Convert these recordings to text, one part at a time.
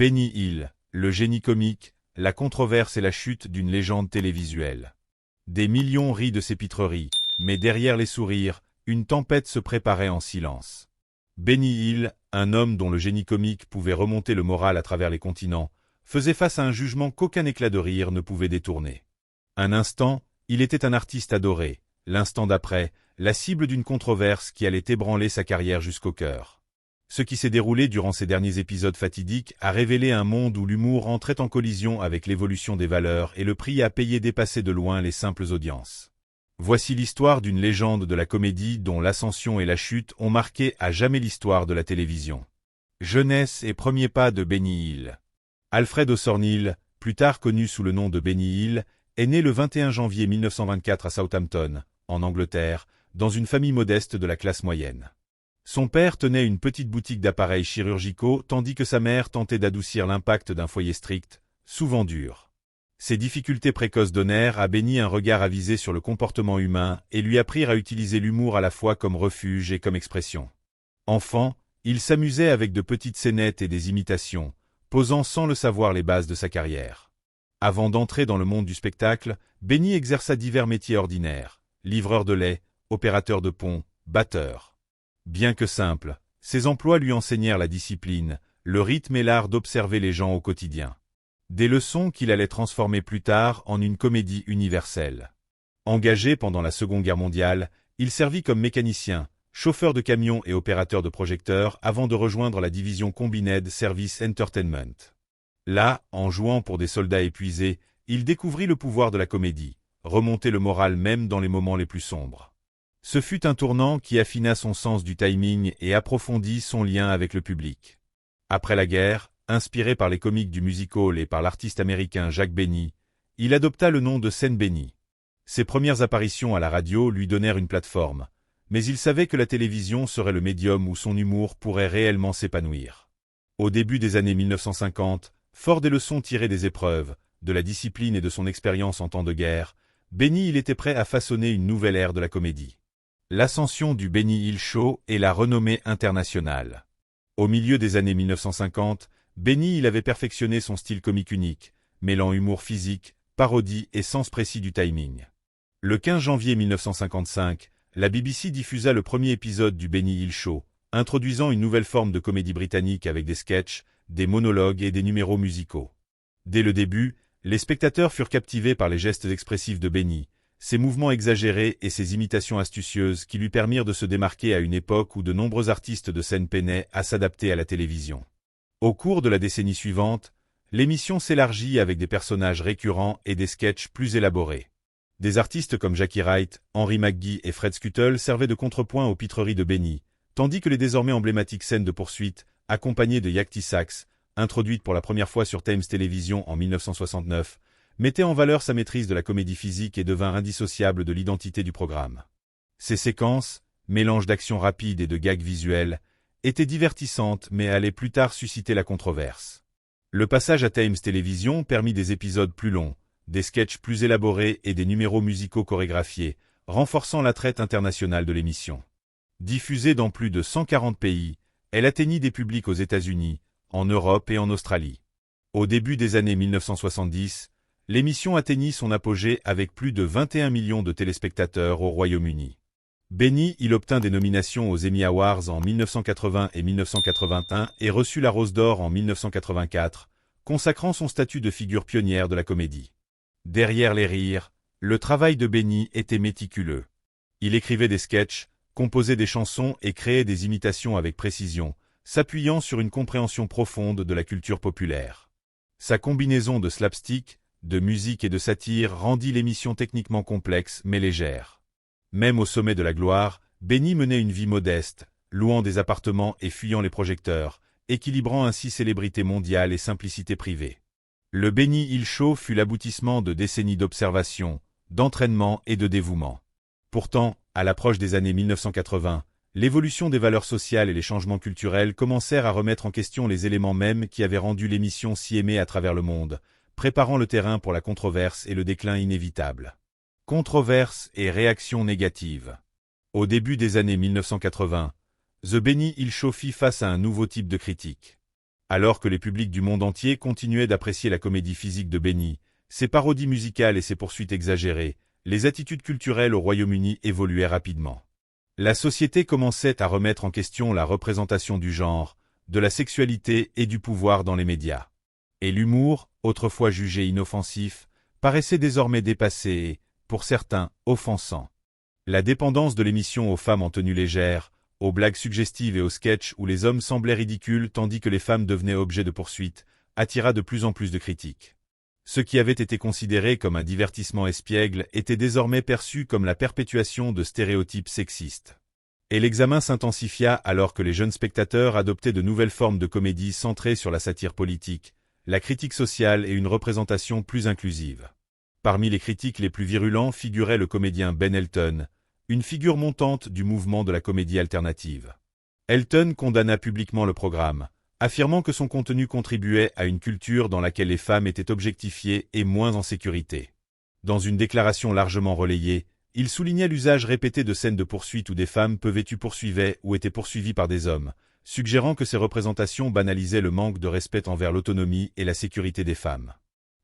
Benny Hill, le génie comique, la controverse et la chute d'une légende télévisuelle. Des millions rient de ses pitreries, mais derrière les sourires, une tempête se préparait en silence. Benny Hill, un homme dont le génie comique pouvait remonter le moral à travers les continents, faisait face à un jugement qu'aucun éclat de rire ne pouvait détourner. Un instant, il était un artiste adoré, l'instant d'après, la cible d'une controverse qui allait ébranler sa carrière jusqu'au cœur. Ce qui s'est déroulé durant ces derniers épisodes fatidiques a révélé un monde où l'humour entrait en collision avec l'évolution des valeurs et le prix à payer dépassait de loin les simples audiences. Voici l'histoire d'une légende de la comédie dont l'ascension et la chute ont marqué à jamais l'histoire de la télévision. Jeunesse et premiers pas de Benny Hill. Alfred O'Sornil, plus tard connu sous le nom de Benny Hill, est né le 21 janvier 1924 à Southampton, en Angleterre, dans une famille modeste de la classe moyenne. Son père tenait une petite boutique d'appareils chirurgicaux tandis que sa mère tentait d'adoucir l'impact d'un foyer strict, souvent dur. Ces difficultés précoces donnèrent à Benny un regard avisé sur le comportement humain et lui apprirent à utiliser l'humour à la fois comme refuge et comme expression. Enfant, il s'amusait avec de petites scénettes et des imitations, posant sans le savoir les bases de sa carrière. Avant d'entrer dans le monde du spectacle, Benny exerça divers métiers ordinaires, livreur de lait, opérateur de pont, batteur. Bien que simples, ces emplois lui enseignèrent la discipline, le rythme et l'art d'observer les gens au quotidien. Des leçons qu'il allait transformer plus tard en une comédie universelle. Engagé pendant la Seconde Guerre mondiale, il servit comme mécanicien, chauffeur de camion et opérateur de projecteurs avant de rejoindre la division Combined Service Entertainment. Là, en jouant pour des soldats épuisés, il découvrit le pouvoir de la comédie, remonter le moral même dans les moments les plus sombres. Ce fut un tournant qui affina son sens du timing et approfondit son lien avec le public. Après la guerre, inspiré par les comiques du music-hall et par l'artiste américain Jack Benny, il adopta le nom de Sean Benny. Ses premières apparitions à la radio lui donnèrent une plateforme, mais il savait que la télévision serait le médium où son humour pourrait réellement s'épanouir. Au début des années 1950, fort des leçons tirées des épreuves, de la discipline et de son expérience en temps de guerre, Benny Hill était prêt à façonner une nouvelle ère de la comédie. L'ascension du Benny Hill Show et la renommée internationale. Au milieu des années 1950, Benny Hill avait perfectionné son style comique unique, mêlant humour physique, parodie et sens précis du timing. Le 15 janvier 1955, la BBC diffusa le premier épisode du Benny Hill Show, introduisant une nouvelle forme de comédie britannique avec des sketchs, des monologues et des numéros musicaux. Dès le début, les spectateurs furent captivés par les gestes expressifs de Benny, ses mouvements exagérés et ses imitations astucieuses qui lui permirent de se démarquer à une époque où de nombreux artistes de scène peinaient à s'adapter à la télévision. Au cours de la décennie suivante, l'émission s'élargit avec des personnages récurrents et des sketchs plus élaborés. Des artistes comme Jackie Wright, Henry McGee et Fred Scuttle servaient de contrepoint aux pitreries de Benny, tandis que les désormais emblématiques scènes de poursuite, accompagnées de Yakety Sax, introduite pour la première fois sur Thames Television en 1969, mettait en valeur sa maîtrise de la comédie physique et devinrent indissociables de l'identité du programme. Ces séquences, mélange d'actions rapides et de gags visuels, étaient divertissantes mais allaient plus tard susciter la controverse. Le passage à Thames Television permit des épisodes plus longs, des sketchs plus élaborés et des numéros musicaux chorégraphiés, renforçant l'attrait international de l'émission. Diffusée dans plus de 140 pays, elle atteignit des publics aux États-Unis, en Europe et en Australie. Au début des années 1970, l'émission atteignit son apogée avec plus de 21 millions de téléspectateurs au Royaume-Uni. Benny Hill obtint des nominations aux Emmy Awards en 1980 et 1981 et reçut la Rose d'Or en 1984, consacrant son statut de figure pionnière de la comédie. Derrière les rires, le travail de Benny était méticuleux. Il écrivait des sketchs, composait des chansons et créait des imitations avec précision, s'appuyant sur une compréhension profonde de la culture populaire. Sa combinaison de slapstick, de musique et de satire rendit l'émission techniquement complexe mais légère. Même au sommet de la gloire, Benny menait une vie modeste, louant des appartements et fuyant les projecteurs, équilibrant ainsi célébrité mondiale et simplicité privée. Le Benny Hill Show fut l'aboutissement de décennies d'observation, d'entraînement et de dévouement. Pourtant, à l'approche des années 1980, l'évolution des valeurs sociales et les changements culturels commencèrent à remettre en question les éléments mêmes qui avaient rendu l'émission si aimée à travers le monde, préparant le terrain pour la controverse et le déclin inévitable. Controverse et réactions négatives. Au début des années 1980, The Benny Hill Show fit face à un nouveau type de critique. Alors que les publics du monde entier continuaient d'apprécier la comédie physique de Benny, ses parodies musicales et ses poursuites exagérées, les attitudes culturelles au Royaume-Uni évoluaient rapidement. La société commençait à remettre en question la représentation du genre, de la sexualité et du pouvoir dans les médias. Et l'humour, autrefois jugé inoffensif, paraissait désormais dépassé et, pour certains, offensant. La dépendance de l'émission aux femmes en tenue légère, aux blagues suggestives et aux sketchs où les hommes semblaient ridicules tandis que les femmes devenaient objets de poursuite, attira de plus en plus de critiques. Ce qui avait été considéré comme un divertissement espiègle était désormais perçu comme la perpétuation de stéréotypes sexistes. Et l'examen s'intensifia alors que les jeunes spectateurs adoptaient de nouvelles formes de comédie centrées sur la satire politique, la critique sociale et une représentation plus inclusive. Parmi les critiques les plus virulents figurait le comédien Ben Elton, une figure montante du mouvement de la comédie alternative. Elton condamna publiquement le programme, affirmant que son contenu contribuait à une culture dans laquelle les femmes étaient objectifiées et moins en sécurité. Dans une déclaration largement relayée, il soulignait l'usage répété de scènes de poursuite où des femmes peu vêtues poursuivaient ou étaient poursuivies par des hommes, suggérant que ces représentations banalisaient le manque de respect envers l'autonomie et la sécurité des femmes.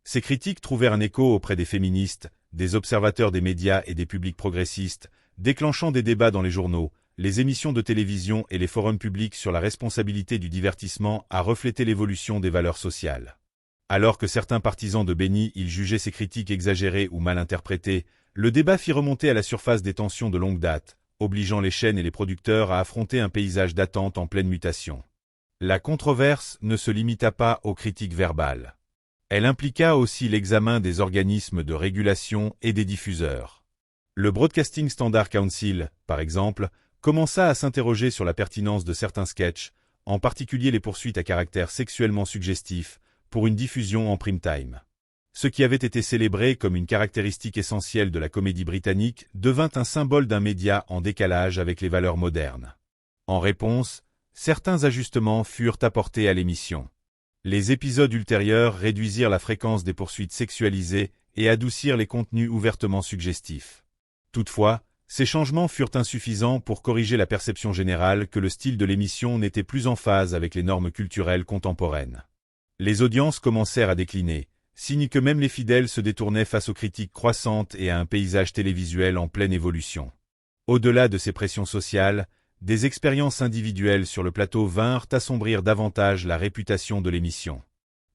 Ces critiques trouvèrent un écho auprès des féministes, des observateurs des médias et des publics progressistes, déclenchant des débats dans les journaux, les émissions de télévision et les forums publics sur la responsabilité du divertissement à refléter l'évolution des valeurs sociales. Alors que certains partisans de Benny jugeaient ces critiques exagérées ou mal interprétées, le débat fit remonter à la surface des tensions de longue date, obligeant les chaînes et les producteurs à affronter un paysage d'attente en pleine mutation. La controverse ne se limita pas aux critiques verbales. Elle impliqua aussi l'examen des organismes de régulation et des diffuseurs. Le Broadcasting Standard Council, par exemple, commença à s'interroger sur la pertinence de certains sketchs, en particulier les poursuites à caractère sexuellement suggestif, pour une diffusion en prime time. Ce qui avait été célébré comme une caractéristique essentielle de la comédie britannique devint un symbole d'un média en décalage avec les valeurs modernes. En réponse, certains ajustements furent apportés à l'émission. Les épisodes ultérieurs réduisirent la fréquence des poursuites sexualisées et adoucirent les contenus ouvertement suggestifs. Toutefois, ces changements furent insuffisants pour corriger la perception générale que le style de l'émission n'était plus en phase avec les normes culturelles contemporaines. Les audiences commencèrent à décliner, signe que même les fidèles se détournaient face aux critiques croissantes et à un paysage télévisuel en pleine évolution. Au-delà de ces pressions sociales, des expériences individuelles sur le plateau vinrent assombrir davantage la réputation de l'émission.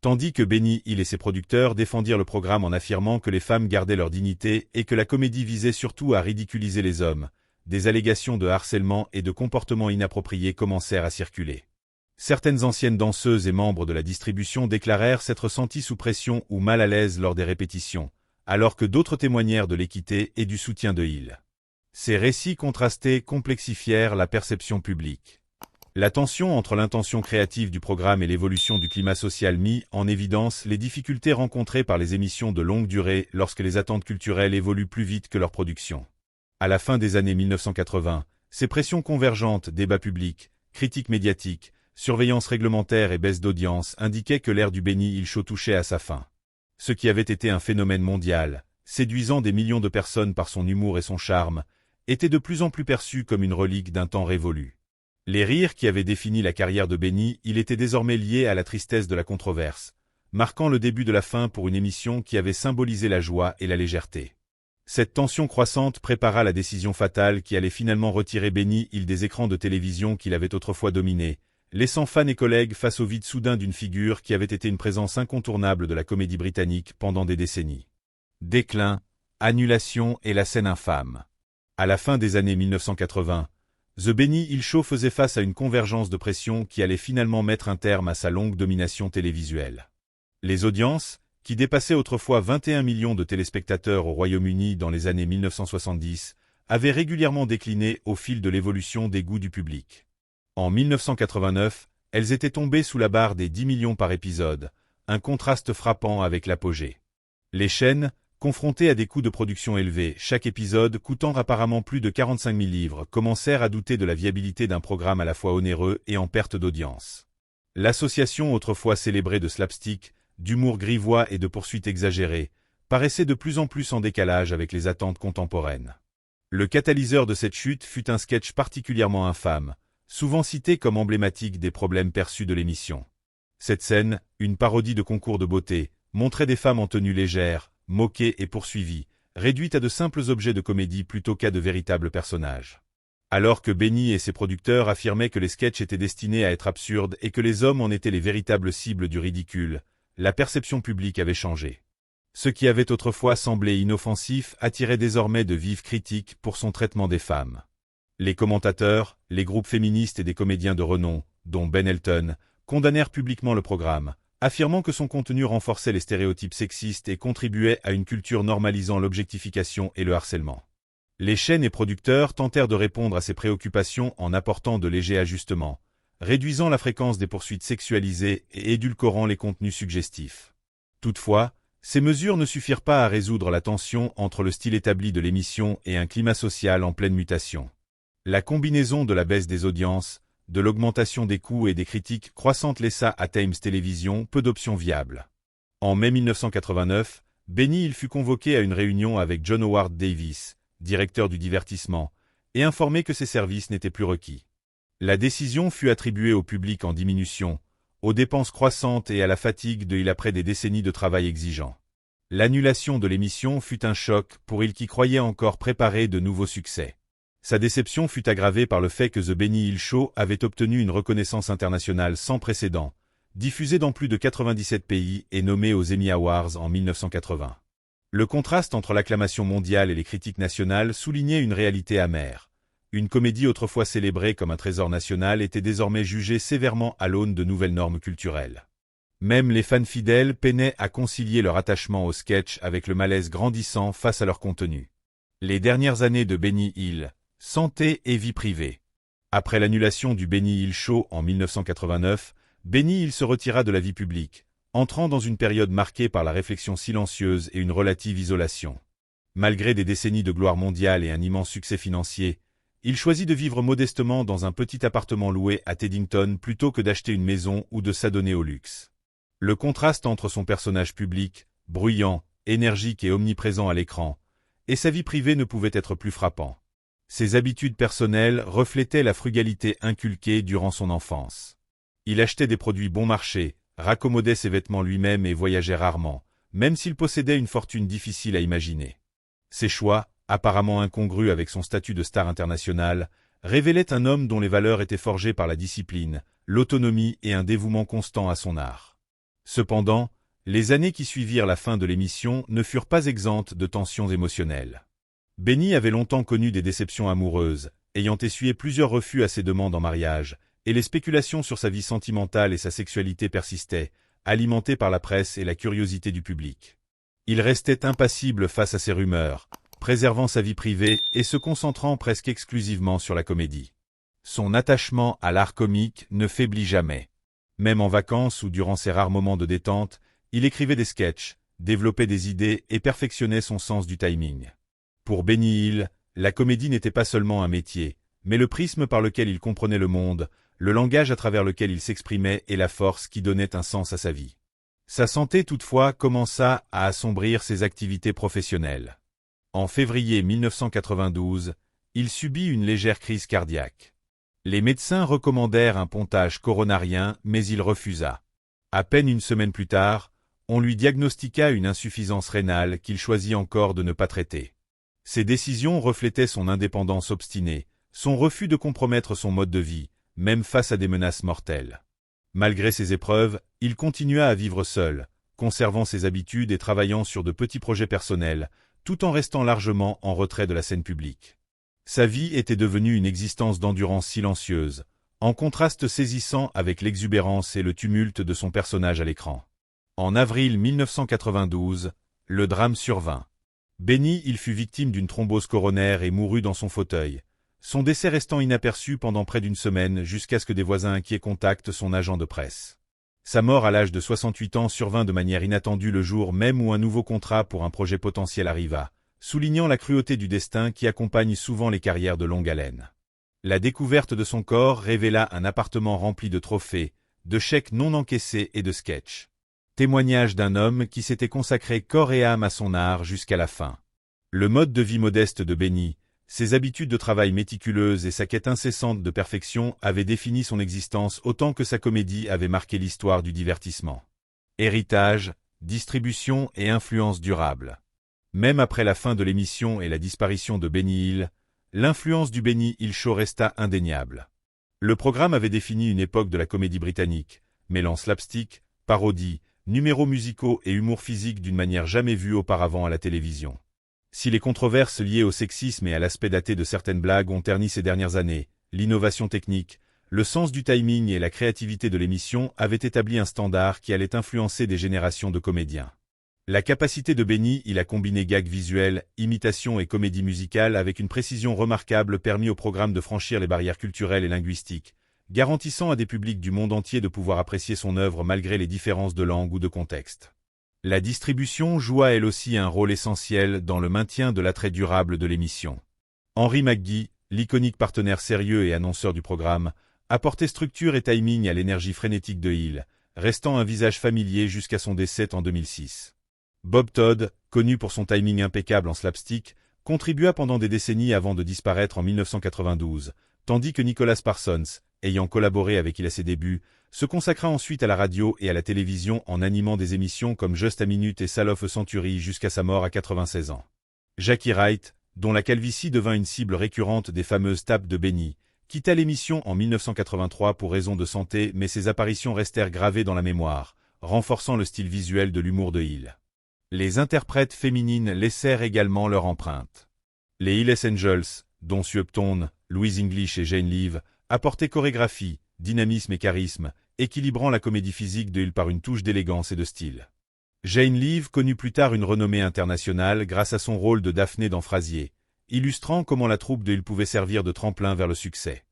Tandis que Benny Hill et ses producteurs défendirent le programme en affirmant que les femmes gardaient leur dignité et que la comédie visait surtout à ridiculiser les hommes, des allégations de harcèlement et de comportements inappropriés commencèrent à circuler. Certaines anciennes danseuses et membres de la distribution déclarèrent s'être senties sous pression ou mal à l'aise lors des répétitions, alors que d'autres témoignèrent de l'équité et du soutien de Hill. Ces récits contrastés complexifièrent la perception publique. La tension entre l'intention créative du programme et l'évolution du climat social mit en évidence les difficultés rencontrées par les émissions de longue durée lorsque les attentes culturelles évoluent plus vite que leur production. À la fin des années 1980, ces pressions convergentes, débats publics, critiques médiatiques, surveillance réglementaire et baisse d'audience indiquaient que l'ère du Benny Hill Show touchait à sa fin. Ce qui avait été un phénomène mondial, séduisant des millions de personnes par son humour et son charme, était de plus en plus perçu comme une relique d'un temps révolu. Les rires qui avaient défini la carrière de Benny Hill étaient désormais liés à la tristesse de la controverse, marquant le début de la fin pour une émission qui avait symbolisé la joie et la légèreté. Cette tension croissante prépara la décision fatale qui allait finalement retirer Benny Hill des écrans de télévision qu'il avait autrefois dominés, laissant fans et collègues face au vide soudain d'une figure qui avait été une présence incontournable de la comédie britannique pendant des décennies. Déclin, annulation et la scène infâme. À la fin des années 1980, The Benny Hill Show faisait face à une convergence de pression qui allait finalement mettre un terme à sa longue domination télévisuelle. Les audiences, qui dépassaient autrefois 21 millions de téléspectateurs au Royaume-Uni dans les années 1970, avaient régulièrement décliné au fil de l'évolution des goûts du public. En 1989, elles étaient tombées sous la barre des 10 millions par épisode, un contraste frappant avec l'apogée. Les chaînes, confrontées à des coûts de production élevés, chaque épisode coûtant apparemment plus de 45 000 livres, commencèrent à douter de la viabilité d'un programme à la fois onéreux et en perte d'audience. L'association autrefois célébrée de slapstick, d'humour grivois et de poursuites exagérées, paraissait de plus en plus en décalage avec les attentes contemporaines. Le catalyseur de cette chute fut un sketch particulièrement infâme, souvent cité comme emblématique des problèmes perçus de l'émission. Cette scène, une parodie de concours de beauté, montrait des femmes en tenue légère, moquées et poursuivies, réduites à de simples objets de comédie plutôt qu'à de véritables personnages. Alors que Benny et ses producteurs affirmaient que les sketchs étaient destinés à être absurdes et que les hommes en étaient les véritables cibles du ridicule, la perception publique avait changé. Ce qui avait autrefois semblé inoffensif attirait désormais de vives critiques pour son traitement des femmes. Les commentateurs, les groupes féministes et des comédiens de renom, dont Ben Elton, condamnèrent publiquement le programme, affirmant que son contenu renforçait les stéréotypes sexistes et contribuait à une culture normalisant l'objectification et le harcèlement. Les chaînes et producteurs tentèrent de répondre à ces préoccupations en apportant de légers ajustements, réduisant la fréquence des poursuites sexualisées et édulcorant les contenus suggestifs. Toutefois, ces mesures ne suffirent pas à résoudre la tension entre le style établi de l'émission et un climat social en pleine mutation. La combinaison de la baisse des audiences, de l'augmentation des coûts et des critiques croissantes laissa à Thames Télévision peu d'options viables. En mai 1989, Benny Hill fut convoqué à une réunion avec John Howard Davis, directeur du divertissement, et informé que ses services n'étaient plus requis. La décision fut attribuée au public en diminution, aux dépenses croissantes et à la fatigue de Hill après des décennies de travail exigeant. L'annulation de l'émission fut un choc pour Hill qui croyait encore préparer de nouveaux succès. Sa déception fut aggravée par le fait que The Benny Hill Show avait obtenu une reconnaissance internationale sans précédent, diffusée dans plus de 97 pays et nommé aux Emmy Awards en 1980. Le contraste entre l'acclamation mondiale et les critiques nationales soulignait une réalité amère. Une comédie autrefois célébrée comme un trésor national était désormais jugée sévèrement à l'aune de nouvelles normes culturelles. Même les fans fidèles peinaient à concilier leur attachement au sketch avec le malaise grandissant face à leur contenu. Les dernières années de Benny Hill, santé et vie privée. Après l'annulation du Benny Hill Show en 1989, Benny Hill se retira de la vie publique, entrant dans une période marquée par la réflexion silencieuse et une relative isolation. Malgré des décennies de gloire mondiale et un immense succès financier, il choisit de vivre modestement dans un petit appartement loué à Teddington plutôt que d'acheter une maison ou de s'adonner au luxe. Le contraste entre son personnage public, bruyant, énergique et omniprésent à l'écran, et sa vie privée ne pouvait être plus frappant. Ses habitudes personnelles reflétaient la frugalité inculquée durant son enfance. Il achetait des produits bon marché, raccommodait ses vêtements lui-même et voyageait rarement, même s'il possédait une fortune difficile à imaginer. Ses choix, apparemment incongrus avec son statut de star internationale, révélaient un homme dont les valeurs étaient forgées par la discipline, l'autonomie et un dévouement constant à son art. Cependant, les années qui suivirent la fin de l'émission ne furent pas exemptes de tensions émotionnelles. Benny avait longtemps connu des déceptions amoureuses, ayant essuyé plusieurs refus à ses demandes en mariage, et les spéculations sur sa vie sentimentale et sa sexualité persistaient, alimentées par la presse et la curiosité du public. Il restait impassible face à ces rumeurs, préservant sa vie privée et se concentrant presque exclusivement sur la comédie. Son attachement à l'art comique ne faiblit jamais. Même en vacances ou durant ses rares moments de détente, il écrivait des sketchs, développait des idées et perfectionnait son sens du timing. Pour Benny Hill, la comédie n'était pas seulement un métier, mais le prisme par lequel il comprenait le monde, le langage à travers lequel il s'exprimait et la force qui donnait un sens à sa vie. Sa santé toutefois commença à assombrir ses activités professionnelles. En février 1992, il subit une légère crise cardiaque. Les médecins recommandèrent un pontage coronarien, mais il refusa. À peine une semaine plus tard, on lui diagnostiqua une insuffisance rénale qu'il choisit encore de ne pas traiter. Ces décisions reflétaient son indépendance obstinée, son refus de compromettre son mode de vie, même face à des menaces mortelles. Malgré ces épreuves, il continua à vivre seul, conservant ses habitudes et travaillant sur de petits projets personnels, tout en restant largement en retrait de la scène publique. Sa vie était devenue une existence d'endurance silencieuse, en contraste saisissant avec l'exubérance et le tumulte de son personnage à l'écran. En avril 1992, le drame survint. Benny Hill fut victime d'une thrombose coronaire et mourut dans son fauteuil, son décès restant inaperçu pendant près d'une semaine jusqu'à ce que des voisins inquiets contactent son agent de presse. Sa mort à l'âge de 68 ans survint de manière inattendue le jour même où un nouveau contrat pour un projet potentiel arriva, soulignant la cruauté du destin qui accompagne souvent les carrières de longue haleine. La découverte de son corps révéla un appartement rempli de trophées, de chèques non encaissés et de sketchs. Témoignage d'un homme qui s'était consacré corps et âme à son art jusqu'à la fin. Le mode de vie modeste de Benny, Ses habitudes de travail méticuleuses et sa quête incessante de perfection avaient défini son existence autant que sa comédie avait marqué l'histoire du divertissement. Héritage, distribution et influence durable. Même après la fin de l'émission et la disparition de Benny Hill, l'influence du Benny Hill Show resta indéniable. Le programme avait défini une époque de la comédie britannique, mêlant slapstick, parodie, numéros musicaux et humour physique d'une manière jamais vue auparavant à la télévision. Si les controverses liées au sexisme et à l'aspect daté de certaines blagues ont terni ces dernières années, l'innovation technique, le sens du timing et la créativité de l'émission avaient établi un standard qui allait influencer des générations de comédiens. La capacité de Benny Hill à combiner gags visuels, imitation et comédie musicale avec une précision remarquable permit au programme de franchir les barrières culturelles et linguistiques, garantissant à des publics du monde entier de pouvoir apprécier son œuvre malgré les différences de langue ou de contexte. La distribution joua elle aussi un rôle essentiel dans le maintien de l'attrait durable de l'émission. Henry McGee, l'iconique partenaire sérieux et annonceur du programme, apportait structure et timing à l'énergie frénétique de Hill, restant un visage familier jusqu'à son décès en 2006. Bob Todd, connu pour son timing impeccable en slapstick, contribua pendant des décennies avant de disparaître en 1992, tandis que Nicholas Parsons, ayant collaboré avec Hill à ses débuts, se consacra ensuite à la radio et à la télévision en animant des émissions comme Just a Minute et Sal of a Century jusqu'à sa mort à 96 ans. Jackie Wright, dont la calvitie devint une cible récurrente des fameuses tapes de Benny, quitta l'émission en 1983 pour raisons de santé mais ses apparitions restèrent gravées dans la mémoire, renforçant le style visuel de l'humour de Hill. Les interprètes féminines laissèrent également leur empreinte. Les Hills Angels, dont Sue Upton, Louise English et Jane Leave, apportaient chorégraphie, dynamisme et charisme, équilibrant la comédie physique de Hill par une touche d'élégance et de style. Jane Leave connut plus tard une renommée internationale grâce à son rôle de Daphné dans Frasier, illustrant comment la troupe de Hill pouvait servir de tremplin vers le succès.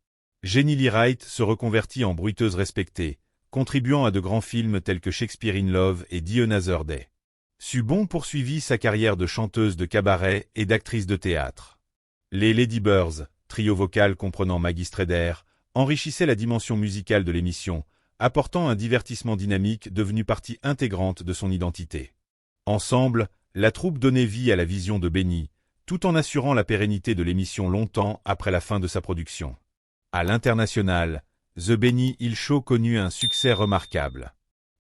Jenny Lee Wright se reconvertit en bruiteuse respectée, contribuant à de grands films tels que Shakespeare in Love et Die Another Day. Sue Bon poursuivit sa carrière de chanteuse de cabaret et d'actrice de théâtre. Les Ladybirds, trio vocal comprenant Maggie Strader, enrichissaient la dimension musicale de l'émission, apportant un divertissement dynamique devenu partie intégrante de son identité. Ensemble, la troupe donnait vie à la vision de Benny, tout en assurant la pérennité de l'émission longtemps après la fin de sa production. À l'international, The Benny Hill Show connut un succès remarquable.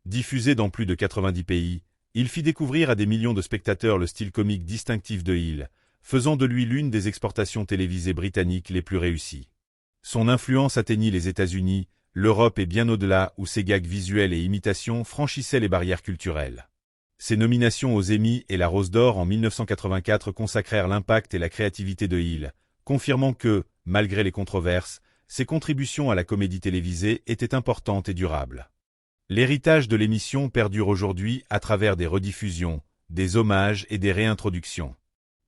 Diffusé dans plus de 90 pays, il fit découvrir à des millions de spectateurs le style comique distinctif de Hill, faisant de lui l'une des exportations télévisées britanniques les plus réussies. Son influence atteignit les États-Unis, l'Europe et bien au-delà où ses gags visuels et imitations franchissaient les barrières culturelles. Ses nominations aux Emmy et la Rose d'Or en 1984 consacrèrent l'impact et la créativité de Hill, confirmant que, malgré les controverses, ses contributions à la comédie télévisée étaient importantes et durables. L'héritage de l'émission perdure aujourd'hui à travers des rediffusions, des hommages et des réintroductions.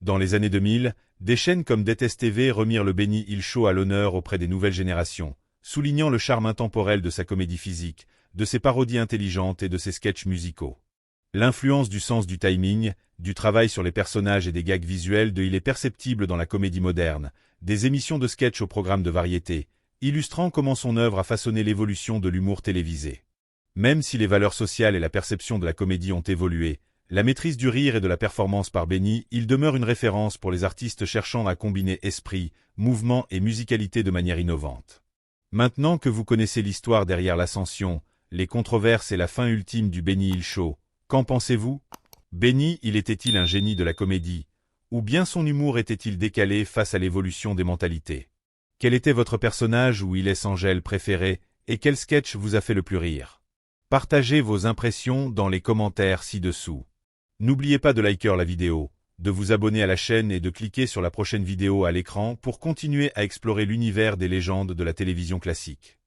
Dans les années 2000, des chaînes comme DTS TV remirent le Benny Hill Show à l'honneur auprès des nouvelles générations, soulignant le charme intemporel de sa comédie physique, de ses parodies intelligentes et de ses sketchs musicaux. L'influence du sens du timing, du travail sur les personnages et des gags visuels de Hill est perceptible dans la comédie moderne, des émissions de sketch au programme de variété, illustrant comment son œuvre a façonné l'évolution de l'humour télévisé. Même si les valeurs sociales et la perception de la comédie ont évolué, la maîtrise du rire et de la performance par Benny Hill demeure une référence pour les artistes cherchant à combiner esprit, mouvement et musicalité de manière innovante. Maintenant que vous connaissez l'histoire derrière l'ascension, les controverses et la fin ultime du Benny Hill Show, qu'en pensez-vous? Benny Hill était-il un génie de la comédie? Ou bien son humour était-il décalé face à l'évolution des mentalités? Quel était votre personnage ou Hills Angel préféré et quel sketch vous a fait le plus rire? Partagez vos impressions dans les commentaires ci-dessous. N'oubliez pas de liker la vidéo, de vous abonner à la chaîne et de cliquer sur la prochaine vidéo à l'écran pour continuer à explorer l'univers des légendes de la télévision classique.